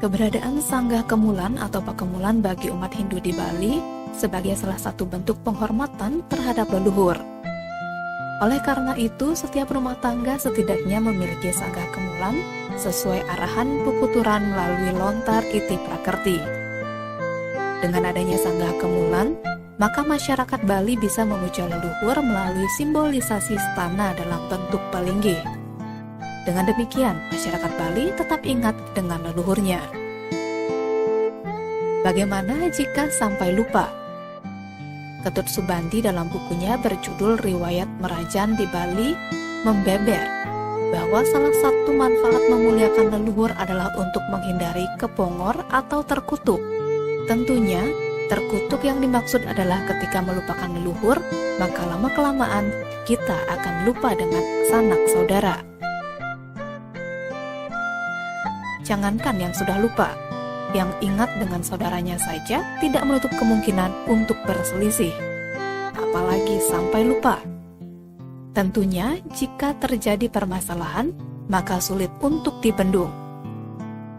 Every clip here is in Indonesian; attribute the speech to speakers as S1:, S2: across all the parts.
S1: Keberadaan Sanggah Kemulan atau Pakemulan bagi umat Hindu di Bali sebagai salah satu bentuk penghormatan terhadap leluhur. Oleh karena itu, setiap rumah tangga setidaknya memiliki Sanggah Kemulan sesuai arahan Puputuran melalui lontar iti prakerti. Dengan adanya Sanggah Kemulan, maka masyarakat Bali bisa memuja leluhur melalui simbolisasi stana dalam bentuk pelinggih. Dengan demikian, masyarakat Bali tetap ingat dengan leluhurnya. Bagaimana jika sampai lupa? Ketut Subandi dalam bukunya berjudul Riwayat Merajan di Bali membeber bahwa salah satu manfaat memuliakan leluhur adalah untuk menghindari kepongor atau terkutuk. Tentunya, terkutuk yang dimaksud adalah ketika melupakan leluhur, maka lama-kelamaan kita akan lupa dengan sanak saudara. Jangankan yang sudah lupa, yang ingat dengan saudaranya saja tidak menutup kemungkinan untuk berselisih, apalagi sampai lupa. Tentunya, jika terjadi permasalahan, maka sulit untuk dibendung.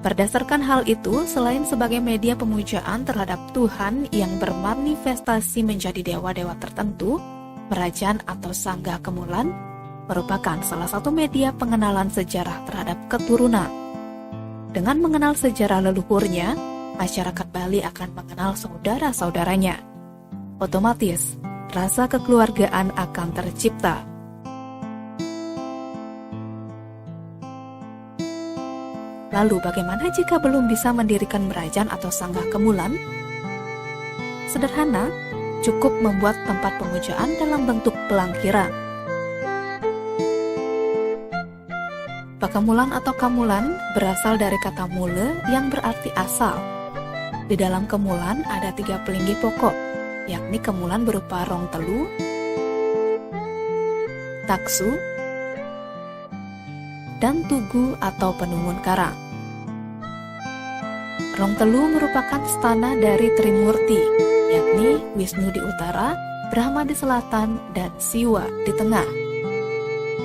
S1: Berdasarkan hal itu, selain sebagai media pemujaan terhadap Tuhan yang bermanifestasi menjadi dewa-dewa tertentu, Merajan atau Sanggah Kemulan merupakan salah satu media pengenalan sejarah terhadap keturunan. Dengan mengenal sejarah leluhurnya, masyarakat Bali akan mengenal saudara-saudaranya. Otomatis, rasa kekeluargaan akan tercipta. Lalu bagaimana jika belum bisa mendirikan Merajan atau Sanggah Kemulan? Sederhana, cukup membuat tempat pemujaan dalam bentuk pelangkiran. Pakemulan atau Kamulan berasal dari kata mule yang berarti asal. Di dalam kemulan ada 3 pelinggih pokok, yakni kemulan berupa rong telu, taksu, dan tugu atau penungun karang. Rong telu merupakan stana dari Trimurti, yakni Wisnu di utara, Brahma di selatan, dan Siwa di tengah.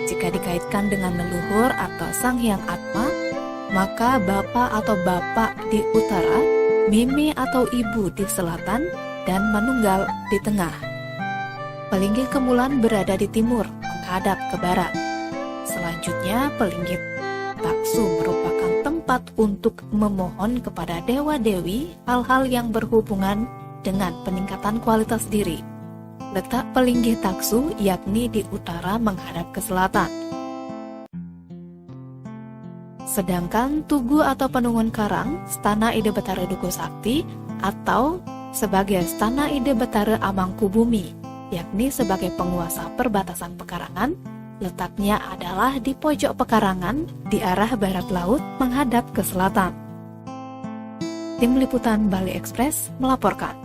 S1: Jika dikaitkan dengan leluhur atau Sang Hyang Atma, maka Bapa atau Bapak di utara, Mimi atau Ibu di selatan, dan Manunggal di tengah. Pelinggih Kemulan berada di timur, menghadap ke barat. Selanjutnya, pelinggih Taksu merupakan tempat untuk memohon kepada dewa-dewi hal-hal yang berhubungan dengan peningkatan kualitas diri. Letak pelinggih Taksu yakni di utara menghadap ke selatan. Sedangkan Tugu atau penungun karang, Stana Ide Betara Duku Sakti, atau sebagai Stana Ide Betara Amangkubumi, yakni sebagai penguasa perbatasan pekarangan, letaknya adalah di pojok pekarangan di arah barat laut menghadap ke selatan. Tim Liputan Bali Express melaporkan.